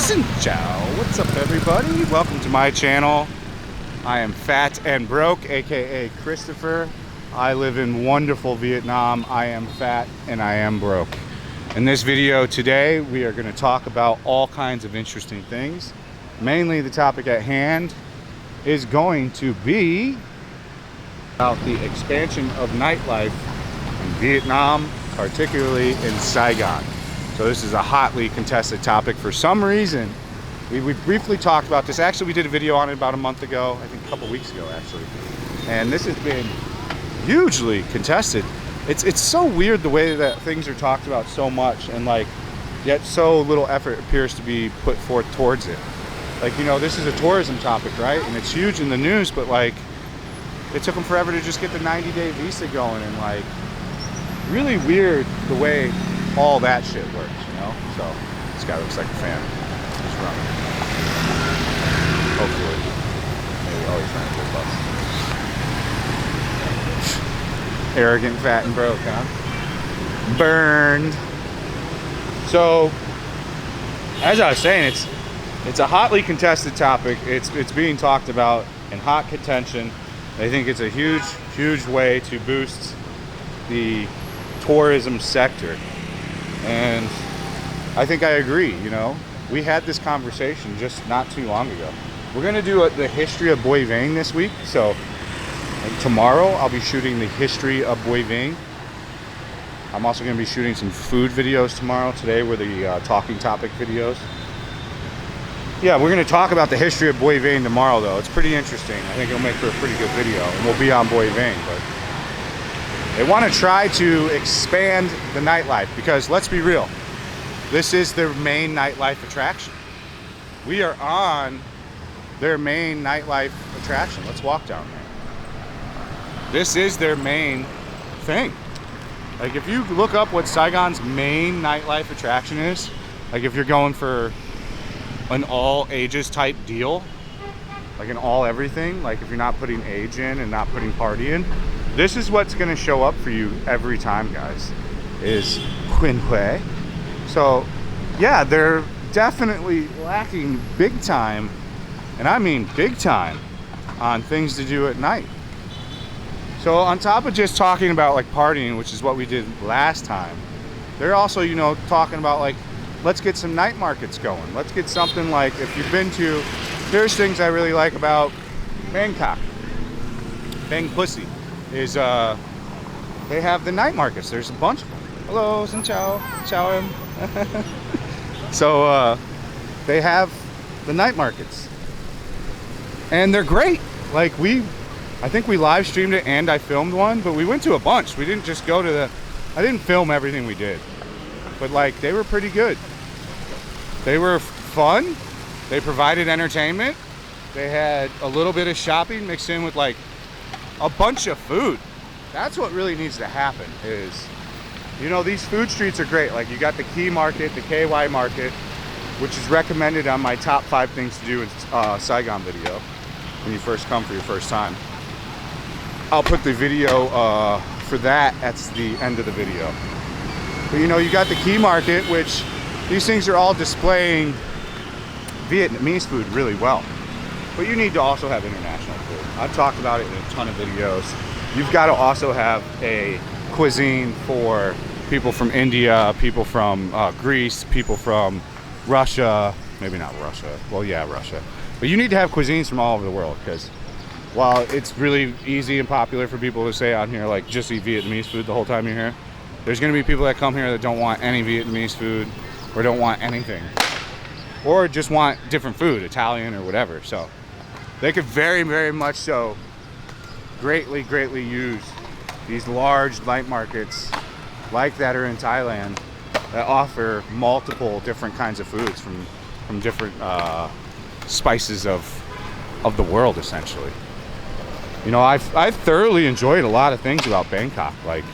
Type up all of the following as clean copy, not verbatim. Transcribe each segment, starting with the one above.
Xin ciao. What's up, everybody? Welcome to my channel. I am fat and broke, aka Christopher. I live in wonderful Vietnam. I am fat and I am broke. In this video today, we are going to talk about all kinds of interesting things. Mainly the topic at hand is going to be about the expansion of nightlife in Vietnam, particularly in Saigon. So this is a hotly contested topic for some reason. We briefly talked about this. Actually, we did a video on it about a month ago, I think a couple weeks ago actually. And this has been hugely contested. It's so weird the way that things are talked about so much and like yet so little effort appears to be put forth towards it. Like, you know, this is a tourism topic, right? And it's huge in the news, but like it took them forever to just get the 90-day visa going, and like really weird the way all that shit works, you know? So this guy looks like a fan. He's running. Hopefully. Maybe always running for the bus. Arrogant, fat, and broke, huh? Burned. So, as I was saying, it's a hotly contested topic. It's being talked about in hot contention. I think it's a huge way to boost the tourism sector. And I think I agree, you know. We had this conversation just not too long ago. We're gonna do the history of Bui Vang this week. So like tomorrow I'll be shooting the history of Bui Vang. I'm also gonna be shooting some food videos tomorrow. Today were the talking topic videos. Yeah, we're gonna talk about the history of Bui Vang tomorrow though. It's pretty interesting. I think it'll make for a pretty good video, and we'll be on Bui Vang. But they want to try to expand the nightlife because, let's be real, this is their main nightlife attraction. We are on their main nightlife attraction. Let's walk down there. This is their main thing. Like, if you look up what Saigon's main nightlife attraction is, like if you're going for an all ages type deal, like an all everything, like if you're not putting age in and not putting party in, this is what's going to show up for you every time, guys, is Huyen Hue. So yeah, they're definitely lacking big time, and I mean big time, on things to do at night. So on top of just talking about like partying, which is what we did last time, they're also, you know, talking about like, let's get some night markets going. Let's get something like, if you've been to, here's things I really like about Bangkok. Bang Pussy is they have the night markets. There's a bunch of them. Hello, xin chào, chào em. So they have the night markets, and they're great. Like I think we live streamed it and I filmed one, but we went to a bunch. We didn't just go to I didn't film everything we did, but like they were pretty good. They were fun. They provided entertainment. They had a little bit of shopping mixed in with like a bunch of food. That's what really needs to happen is, you know, these food streets are great. Like you got the Key Market, the KY Market, which is recommended on my top 5 things to do in Saigon video when you first come for your first time. I'll put the video for that at the end of the video. But you know, you got the Key Market, which these things are all displaying Vietnamese food really well. But you need to also have international food. I've talked about it in a ton of videos. You've got to also have a cuisine for people from India, people from Greece, people from Russia, maybe not Russia, well yeah, Russia. But you need to have cuisines from all over the world, because while it's really easy and popular for people to say out here, like, just eat Vietnamese food the whole time you're here, there's going to be people that come here that don't want any Vietnamese food or don't want anything, or just want different food, Italian or whatever. So they could very much so greatly use these large night markets like that are in Thailand that offer multiple different kinds of foods from different spices of the world, essentially. You know, I've thoroughly enjoyed a lot of things about Bangkok. Like,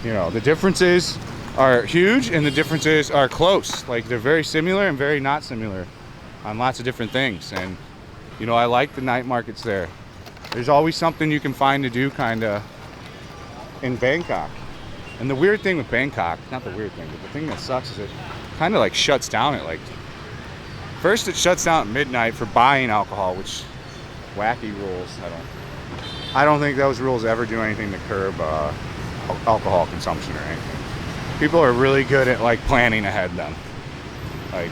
you know, the differences are huge and the differences are close. Like, they're very similar and very not similar on lots of different things. And you know, I like the night markets there. There's always something you can find to do kind of in Bangkok. And the weird thing with Bangkok, not the weird thing, but the thing that sucks is it kind of like shuts down at like First, it shuts down at midnight for buying alcohol, which wacky rules. I don't think those rules ever do anything to curb alcohol consumption or anything. People are really good at like planning ahead then. Like,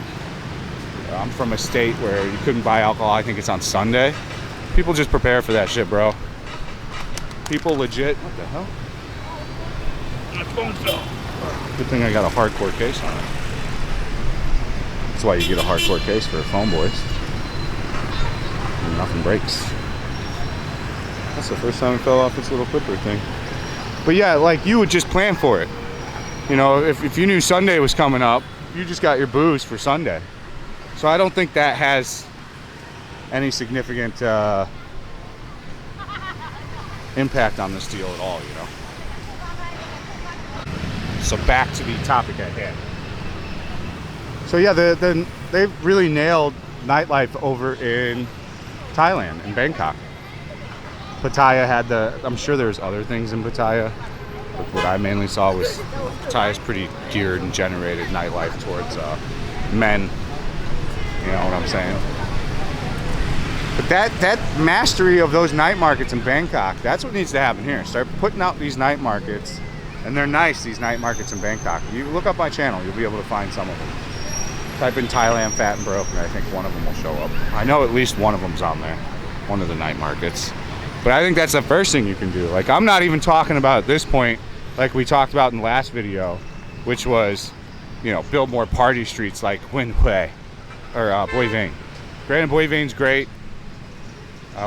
I'm from a state where you couldn't buy alcohol. I think it's on Sunday. People just prepare for that shit, bro. People legit. What the hell? My phone fell. Good thing I got a hardcore case on it. That's why you get a hardcore case for a phone, boys. And nothing breaks. That's the first time it fell off its little clipper thing. But yeah, like you would just plan for it. You know, if you knew Sunday was coming up, you just got your booze for Sunday. So I don't think that has any significant impact on this deal at all, you know. So back to the topic at hand. So yeah, they've really nailed nightlife over in Thailand, in Bangkok. Pattaya had I'm sure there's other things in Pattaya, but what I mainly saw was Pattaya's pretty geared and generated nightlife towards men. You know what I'm saying? But that mastery of those night markets in Bangkok, that's what needs to happen here. Start putting out these night markets, and they're nice, these night markets in Bangkok. You look up my channel, you'll be able to find some of them. Type in Thailand Fat and Broke, and I think one of them will show up. I know at least one of them's on there, one of the night markets. But I think that's the first thing you can do. Like, I'm not even talking about at this point, like we talked about in the last video, which was, you know, build more party streets like Huy or Boi Vang. Granted, Boi Vang's great.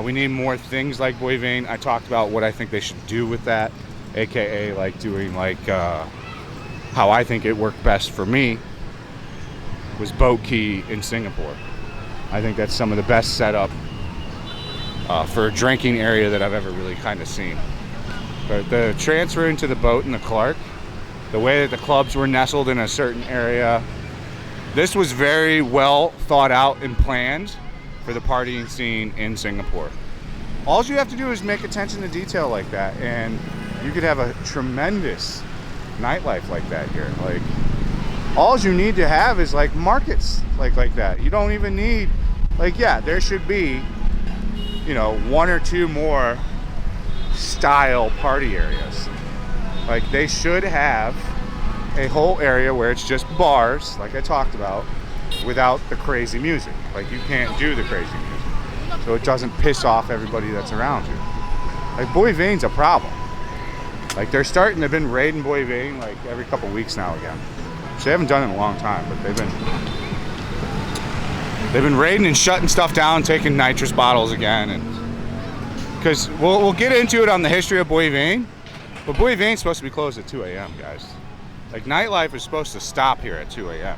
We need more things like Boi Vang. I talked about what I think they should do with that, aka like doing like how I think it worked best for me was Boat Quay in Singapore. I think that's some of the best setup for a drinking area that I've ever really kind of seen. But the transfer into the boat and the Clark, the way that the clubs were nestled in a certain area, this was very well thought out and planned for the partying scene in Singapore. All you have to do is make attention to detail like that, and you could have a tremendous nightlife like that here. Like, all you need to have is like markets like that. You don't even need, like, yeah, there should be, you know, one or two more style party areas. Like, they should have a whole area where it's just bars, like I talked about, without the crazy music. Like, you can't do the crazy music, so it doesn't piss off everybody that's around you. Like, Boi Vang's a problem. Like, they've been raiding Boi Vang like every couple weeks now again. So they haven't done it in a long time, but they've been raiding and shutting stuff down, taking nitrous bottles again, and because we'll get into it on the history of Boi Vang, but Boi Vang's supposed to be closed at 2 a.m., guys. Like, nightlife is supposed to stop here at 2 a.m.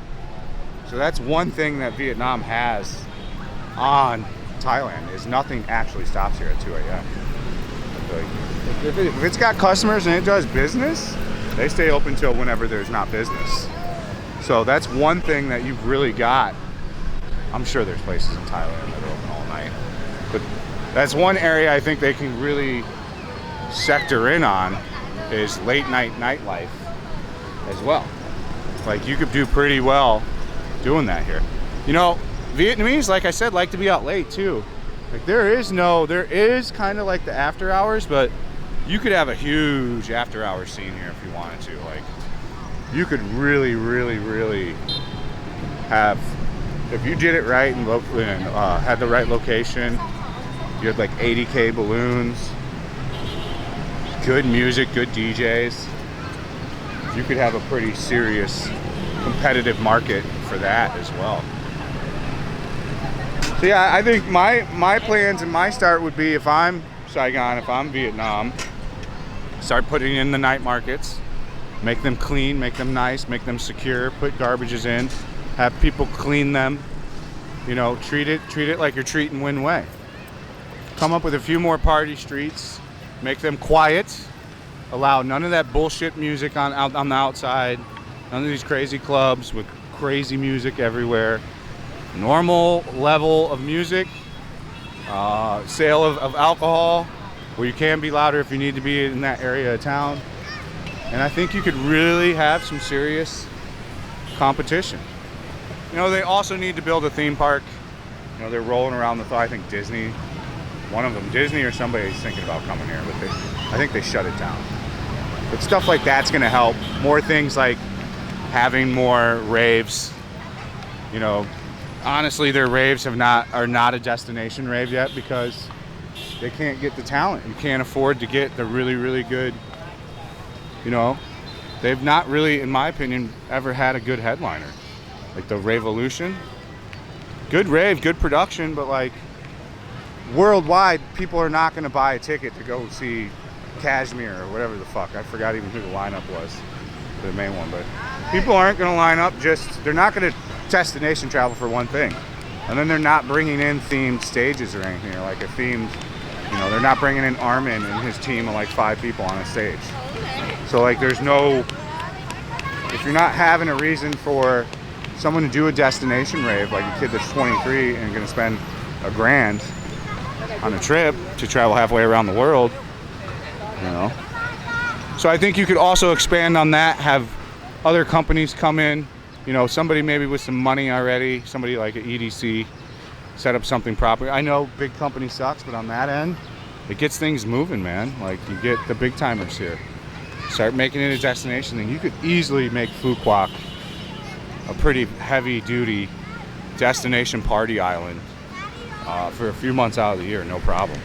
So that's one thing that Vietnam has on Thailand, is nothing actually stops here at 2 a.m. Like, if it's got customers and it does business, they stay open till whenever there's not business. So that's one thing that you've really got. I'm sure there's places in Thailand that are open all night, but that's one area I think they can really sector in on, is late night nightlife as well. Like, you could do pretty well doing that here. You know, Vietnamese, like I said, like to be out late too. Like, there is kind of like the after hours, but you could have a huge after hours scene here if you wanted to. Like, you could really, really, really have, if you did it right and had the right location, you had like 80K balloons, good music, good DJs, you could have a pretty serious competitive market for that as well. So yeah, I think my plans and my start would be, if I'm Saigon, if I'm Vietnam, start putting in the night markets, make them clean, make them nice, make them secure, put garbages in, have people clean them, you know, treat it like you're treating Huy Way. Come up with a few more party streets, make them quiet, allow none of that bullshit music on the outside, none of these crazy clubs with crazy music everywhere. Normal level of music, sale of alcohol, where you can be louder if you need to be in that area of town. And I think you could really have some serious competition. You know, they also need to build a theme park. You know, they're rolling around the thought, I think Disney, one of them, Disney or somebody's thinking about coming here, but I think they shut it down. But stuff like that's gonna help. More things like having more raves. You know, honestly, their raves are not a destination rave yet because they can't get the talent. You can't afford to get the really, really good, you know, they've not really, in my opinion, ever had a good headliner. Like the Raveolution, good rave, good production, but like worldwide, people are not going to buy a ticket to go see Kashmir or whatever the fuck. I forgot even who the lineup was, the main one, but people aren't going to line up they're not going to destination travel for one thing. And then they're not bringing in themed stages or anything, or like a themed, you know, they're not bringing in Armin and his team of like 5 people on a stage. So like there's no, if you're not having a reason for someone to do a destination rave, like a kid that's 23 and gonna spend $1,000 on a trip to travel halfway around the world, you know. So I think you could also expand on that, have other companies come in, you know, somebody maybe with some money already, somebody like an EDC, set up something proper. I know big company sucks, but on that end, it gets things moving, man. Like you get the big timers here. Start making it a destination thing. You could easily make Fuquoc a pretty heavy duty destination party island for a few months out of the year, no problem.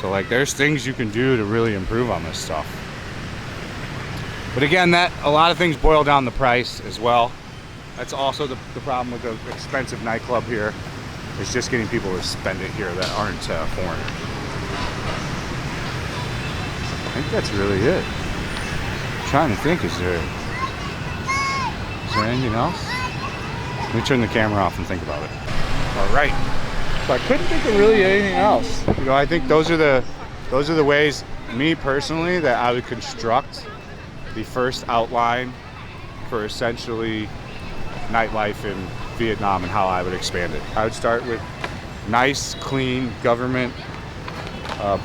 So like there's things you can do to really improve on this stuff. But again, that a lot of things boil down the price as well. That's also the problem with the expensive nightclub here, is just getting people to spend it here that aren't foreigners. I think that's really it. I'm trying to think, is there anything else? Let me turn the camera off and think about it. All right. So I couldn't think of really anything else. You know, I think those are the ways, me personally, that I would construct the first outline for essentially nightlife in Vietnam and how I would expand it. I would start with nice, clean, government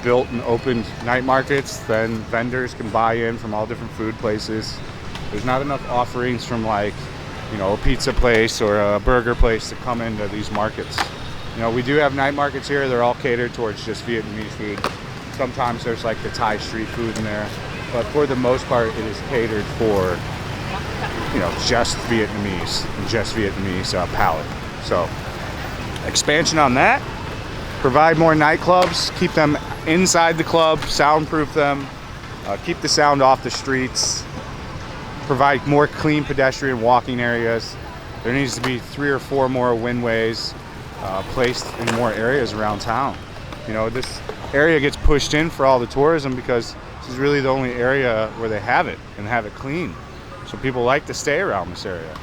built and opened night markets. Then vendors can buy in from all different food places. There's not enough offerings from like, you know, a pizza place or a burger place to come into these markets. You know, we do have night markets here. They're all catered towards just Vietnamese food. Sometimes there's like the Thai street food in there, but for the most part, it is catered for, you know, just Vietnamese and just Vietnamese palate. So expansion on that, provide more nightclubs, keep them inside the club, soundproof them, keep the sound off the streets, provide more clean pedestrian walking areas. There needs to be 3 or 4 more windways placed in more areas around town. You know, this area gets pushed in for all the tourism because this is really the only area where they have it and have it clean. So people like to stay around this area.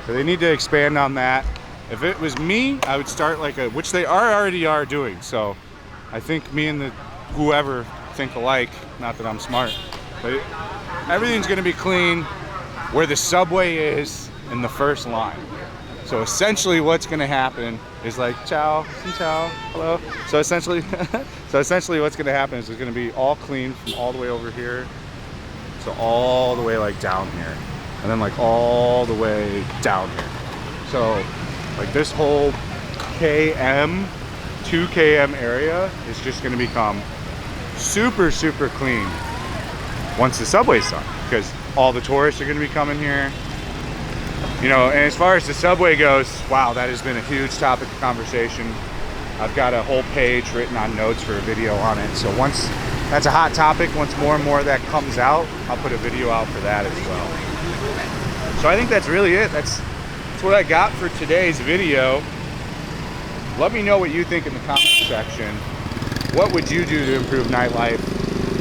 So they need to expand on that. If it was me, I would start like which they already are doing. So I think me and whoever think alike, not that I'm smart, but everything's gonna be clean where the subway is in the first line. So essentially what's gonna happen is like, ciao, hello. So essentially what's gonna happen is it's gonna be all clean from all the way over here to all the way like down here. And then like all the way down here. So like this whole 2 km area is just gonna become super, super clean once the subway's done, because all the tourists are gonna be coming here. You know, and as far as the subway goes, wow, that has been a huge topic of conversation. I've got a whole page written on notes for a video on it. So once that's a hot topic, once more and more of that comes out, I'll put a video out for that as well. So I think that's really it. That's what I got for today's video. Let me know what you think in the comment section. What would you do to improve nightlife?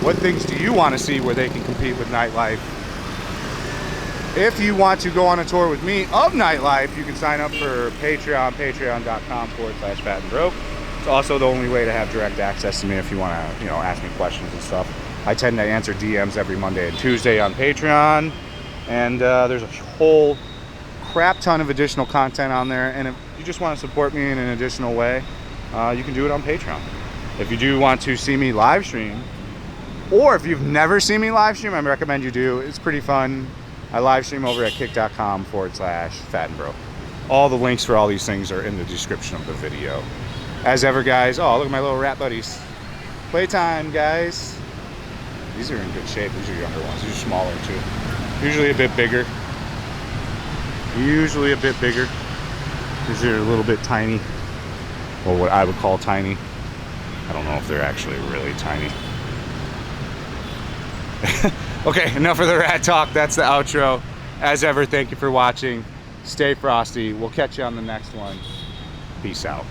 What things do you want to see where they can compete with nightlife? If you want to go on a tour with me of nightlife, you can sign up for Patreon, patreon.com/fat and broke. It's also the only way to have direct access to me if you want to, you know, ask me questions and stuff. I tend to answer DMs every Monday and Tuesday on Patreon. And there's a whole crap ton of additional content on there. And if you just want to support me in an additional way, you can do it on Patreon. If you do want to see me live stream, or if you've never seen me live stream, I recommend you do. It's pretty fun. I live stream over at kick.com/fat and broke. All the links for all these things are in the description of the video. As ever, guys, oh, look at my little rat buddies. Playtime, guys. These are in good shape. These are younger ones. These are smaller too. Usually a bit bigger. Usually a bit bigger. These are a little bit tiny. Or what I would call tiny. I don't know if they're actually really tiny. Okay, enough of the rat talk. That's the outro. As ever, thank you for watching. Stay frosty. We'll catch you on the next one. Peace out.